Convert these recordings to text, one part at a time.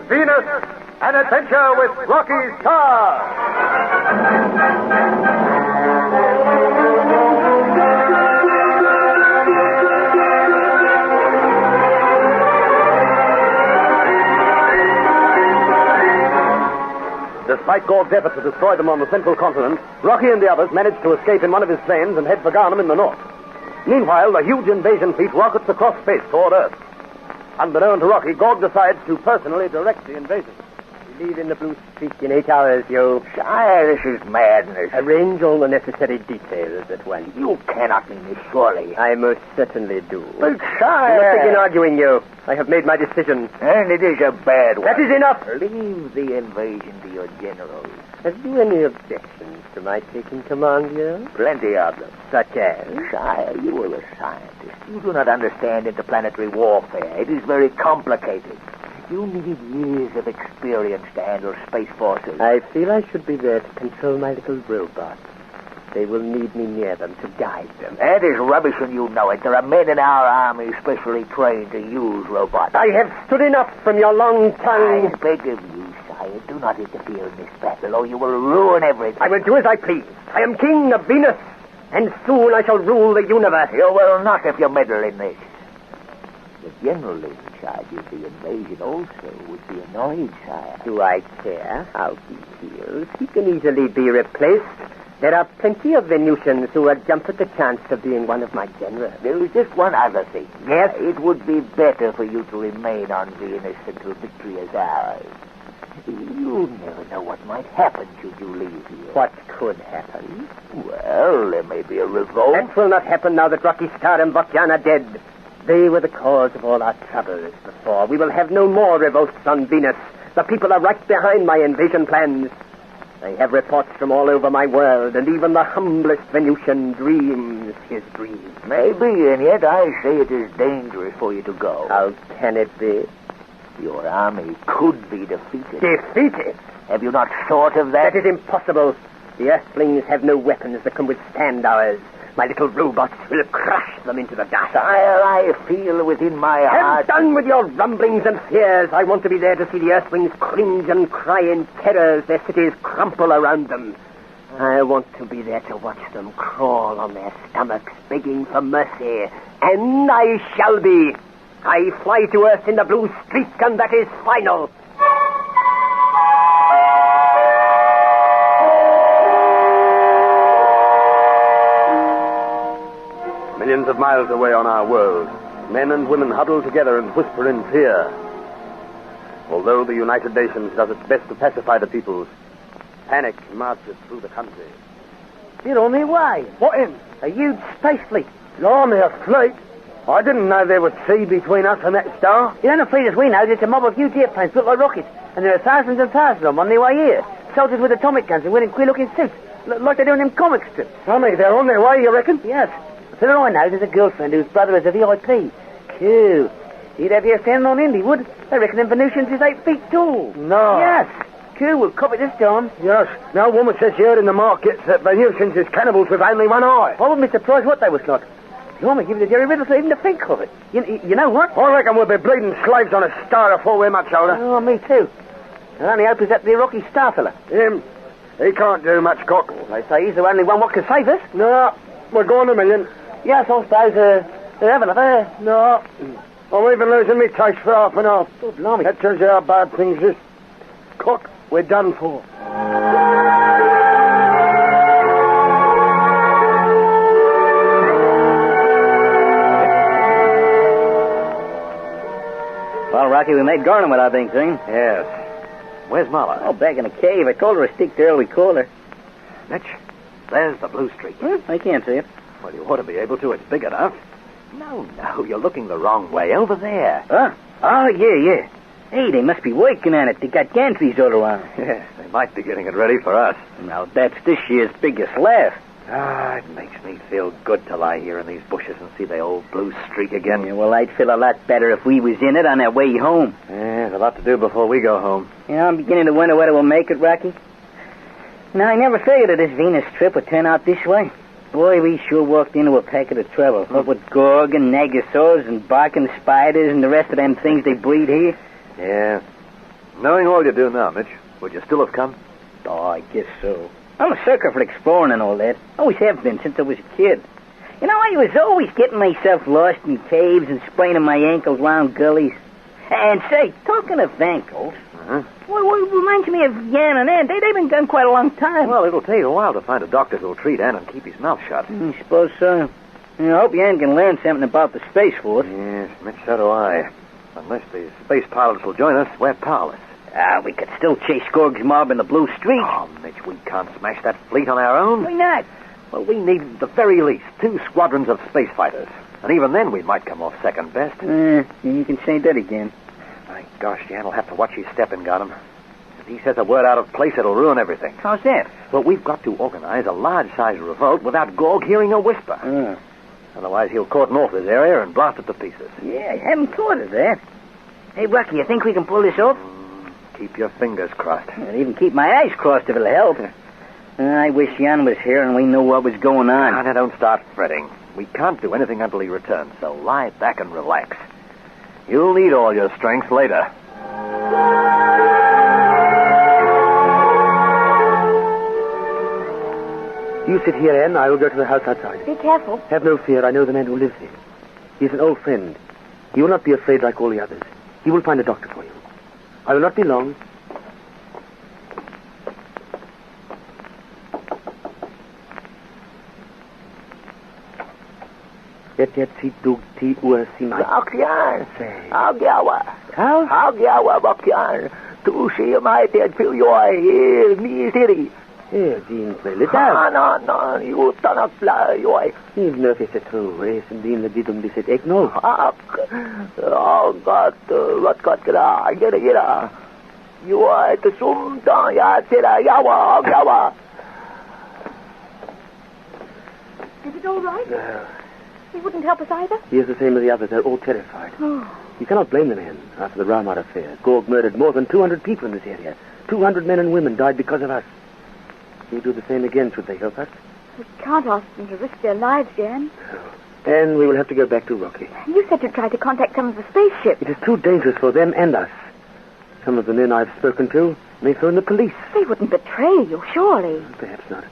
Venus, an adventure with Rocky's car. Despite Gord's effort to destroy them on the central continent, Rocky and the others managed to escape in one of his planes and head for Garnham in the north. Meanwhile, the huge invasion fleet rockets across space toward Earth. Unbeknown to Rocky, Gord decides to personally direct the invasion. We leave in the Blue Streak in 8 hours, Joe. Sire, this is madness. Arrange all the necessary details at once. You cannot mean this, surely. I most certainly do. But, sire... Do not begin arguing, Joe. I have made my decision. And it is a bad one. That is enough. Leave the invasion to your generals. Have you any objections to my taking command, Joe? Plenty of them. Such as? Sire, you are a scientist. You do not understand interplanetary warfare. It is very complicated. You need years of experience to handle space forces. I feel I should be there to control my little robots. They will need me near them to guide them. That is rubbish and you know it. There are men in our army specially trained to use robots. I have stood enough from your long tongue. I beg of you, sire, do not interfere in this battle or you will ruin everything. I will do as I please. I am king of Venus, and soon I shall rule the universe. You will not if you meddle in this. The general in charge of the invasion also would be annoyed, sire. Do I care how he feels? He can easily be replaced. There are plenty of Venusians who would jump at the chance of being one of my generals. There is just one other thing. Yes? It would be better for you to remain on Venus until victory is ours. You never know what might happen should you leave here. What could happen? Well, there may be a revolt. That will not happen now that Rocky Star and Bokyan are dead. They were the cause of all our troubles before. We will have no more revolts on Venus. The people are right behind my invasion plans. I have reports from all over my world, and even the humblest Venusian dreams his dreams. Maybe, and yet I say it is dangerous for you to go. How can it be? Your army could be defeated. Defeated? Have you not thought of that? That is impossible. The Earthlings have no weapons that can withstand ours. My little robots will crush them into the dust. Sire, I feel within my heart... Have done with your rumblings and fears. I want to be there to see the Earthlings cringe and cry in terror as their cities crumple around them. I want to be there to watch them crawl on their stomachs, begging for mercy. And I shall be. I fly to Earth in the Blue Streak, and that is final. Millions of miles away on our world, men and women huddle together and whisper in fear. Although the United Nations does its best to pacify the peoples, panic marches through the country. You're on their way. What in? A huge space fleet. Blimey, a fleet? I didn't know there was sea between us and that star. You know, the fleet as we know, it's a mob of huge airplanes built like rockets. And there are thousands and thousands of them on their way here. Soldiers with atomic guns and wearing queer-looking suits. Like they do in them comic strips. Blimey, they're on their way, you reckon? Yes. For all I know, there's a girlfriend whose brother is a VIP. Cool. He'd have you standing on end, he would. I reckon them Venusians is 8 feet tall. No. Yes. Cool, we'll copy this time. Yes. No woman says she heard in the markets that Venusians is cannibals with only one eye. I wouldn't be surprised what they was like. You want me to give you the Jerry Riddle to even to think of it. You know what? I reckon we'll be bleeding slaves on a star before we're much older. Oh, me too. I only hope he's that the Rocky Star fella. Him? He can't do much, Cock. They say he's the only one what can save us. No. We're going a million. Yes, I suppose, they're having a No. I'm even losing me taste for half and half. Oh, blimey. That tells you how bad things is. Cock, we're done for. Well, Rocky, we made Garnham with our thing soon. Yes. Where's Mala? Oh, back in the cave. I told her to stick there. We called her. Mitch, there's the Blue Streak. I can't see it. Well, you ought to be able to. It's big enough. No, you're looking the wrong way. Over there. Huh? Oh, yeah. Hey, they must be working on it. They got gantries all around. Yes, they might be getting it ready for us. Now, that's this year's biggest laugh. It makes me feel good to lie here in these bushes and see the old Blue Streak again. Yeah, well, I'd feel a lot better if we was in it on our way home. Yeah, there's a lot to do before we go home. I'm beginning to wonder whether we'll make it, Rocky. Now, I never figured that this Venus trip would turn out this way. Boy, we sure walked into a packet of trouble. What with Gorg and Negasaurs and barking spiders and the rest of them things they breed here. Yeah. Knowing all you do now, Mitch, would you still have come? Oh, I guess so. I'm a sucker for exploring and all that. Always have been since I was a kid. You know, I was always getting myself lost in caves and spraining my ankles round gullies. And say, talking of ankles, well, it reminds me of Yan and Ann. They've been gone quite a long time. Well, it'll take a while to find a doctor who'll treat Ann and keep his mouth shut. I suppose so. I hope Yan can learn something about the Space Force. Yes, Mitch, so do I. Unless the space pilots will join us, we're powerless. We could still chase Gorg's mob in the Blue Street. Oh, Mitch, we can't smash that fleet on our own. Why not? Well, we need, at the very least, 2 squadrons of space fighters. And even then, we might come off second best. You can say that again. My gosh, Jan will have to watch his step in Gotham. If he says a word out of place, it'll ruin everything. How's that? Well, we've got to organize a large-sized revolt without Gorg hearing a whisper. Otherwise, he'll cordon off this area and blast it to pieces. Yeah, I haven't thought of that. Hey, Rocky, you think we can pull this off? Keep your fingers crossed. I'd even keep my eyes crossed if it'll help. I wish Jan was here and we knew what was going on. Now, don't start fretting. We can't do anything until he returns, so lie back and relax. You'll need all your strength later. You sit here, Anne. I will go to the house outside. Be careful. Have no fear. I know the man who lives here. He's an old friend. He will not be afraid like all the others. He will find a doctor for you. I will not be long. Bokyan. Say. Hagyawa, Bokyan. Tu see my dead feel your here, me city. Here, Jean, play little. No, you don't have fly, you. He's nervous at true. Race and Dean, the didum, this it, no. Oh, God, what got gra, get a. You are the sum, ya, tira, yawa. Is it all right? No. He wouldn't help us either? He is the same as the others. They're all terrified. You cannot blame the men after the Ramad affair. Gorg murdered more than 200 people in this area. 200 men and women died because of us. He'll do the same again should they help us. We can't ask them to risk their lives, Jan. And we will have to go back to Rocky. You said you'd try to contact some of the spaceships. It is too dangerous for them and us. Some of the men I've spoken to may phone the police. They wouldn't betray you, surely. Perhaps not.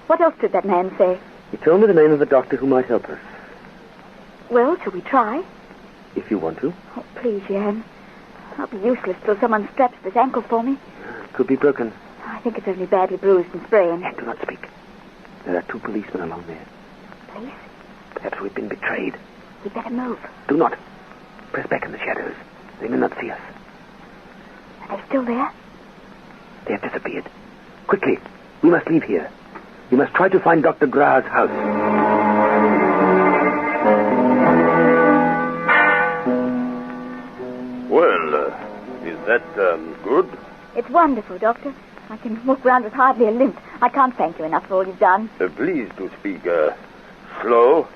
What else did that man say? He told me the name of a doctor who might help us. Well, shall we try? If you want to. Oh, please, Jan. I'll be useless till someone straps this ankle for me. It could be broken. I think it's only badly bruised and sprained. And do not speak. There are 2 policemen along there. Police? Perhaps we've been betrayed. We'd better move. Do not. Press back in the shadows. They may not see us. Are they still there? They have disappeared. Quickly. We must leave here. We must try to find Dr. Gra's house. Well, is that good? It's wonderful, Doctor. I can walk round with hardly a limp. I can't thank you enough for all you've done. Please to speak slow.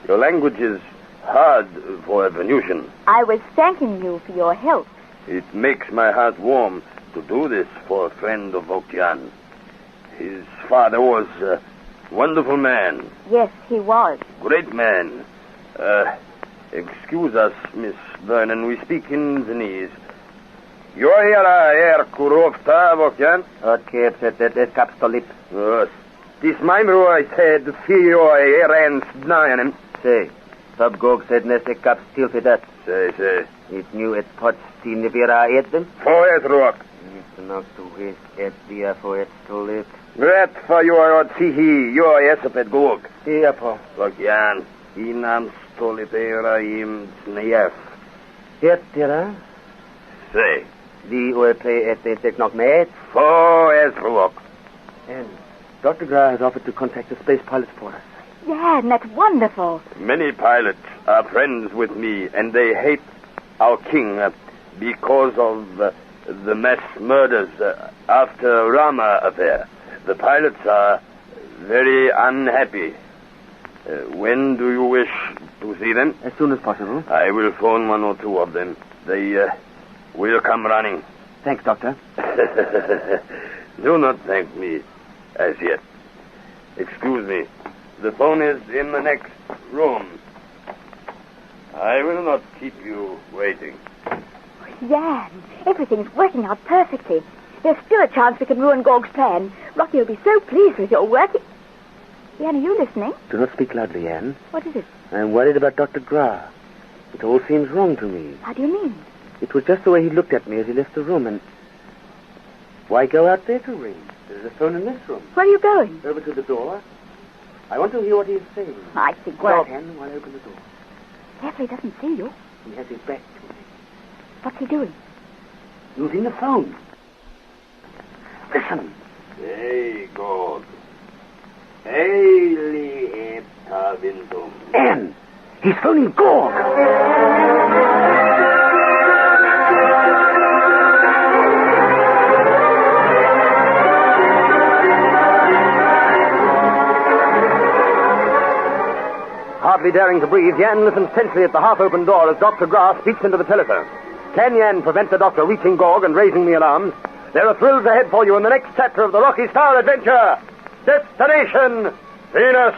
Your language is hard for a Venusian. I was thanking you for your help. It makes my heart warm to do this for a friend of Okian. His father was a wonderful man. Yes, he was. Great man. Excuse us, Miss Vernon. We speak in Viennese. You're here, Kurovta, Okian? Okay, that kapstolip. Yes. This member I said, Fio Erens Nayanem. Say, Tab Gog said Nesek Kap still for that. Say. It knew it pots the Nivira Edden. For it, Rock. It's not to his et dia for it to live. Gret for your Tsihi, your Esopet Gog. Yeah, Paul. Okian, Inam Stolipera im Sneyef. Et dira? Say. The OP et the Teknok Met. For it, Rock. And Dr. Gra has offered to contact the space pilots for us. Yeah, and that's wonderful. Many pilots are friends with me, and they hate our king because of the mass murders after Rama affair. The pilots are very unhappy. When do you wish to see them? As soon as possible. I will phone 1 or 2 of them. They will come running. Thanks, Doctor. Do not thank me as yet. Excuse me. The phone is in the next room. I will not keep you waiting. Yan, everything's working out perfectly. There's still a chance we can ruin Gorg's plan. Rocky will be so pleased with your work. Yan, are you listening? Do not speak loudly, Anne. What is it? I'm worried about Dr. Gra. It all seems wrong to me. How do you mean? It was just the way he looked at me as he left the room, and... Why go out there to ring? There's a phone in this room. Where are you going? Over to the door. I want to hear what he's saying. I think Quiet, Anne, while I open the door. Careful he doesn't see you. He has his back to me. What's he doing? Using the phone. Listen. Hey, God. Ep79. Anne! He's phoning Gorg! Hardly daring to breathe, Yan listens tensely at the half-open door as Dr. Gra speaks into the telephone. Can Yan prevent the doctor reaching Gorg and raising the alarms? There are thrills ahead for you in the next chapter of the Rocky Star Adventure. Destination Venus.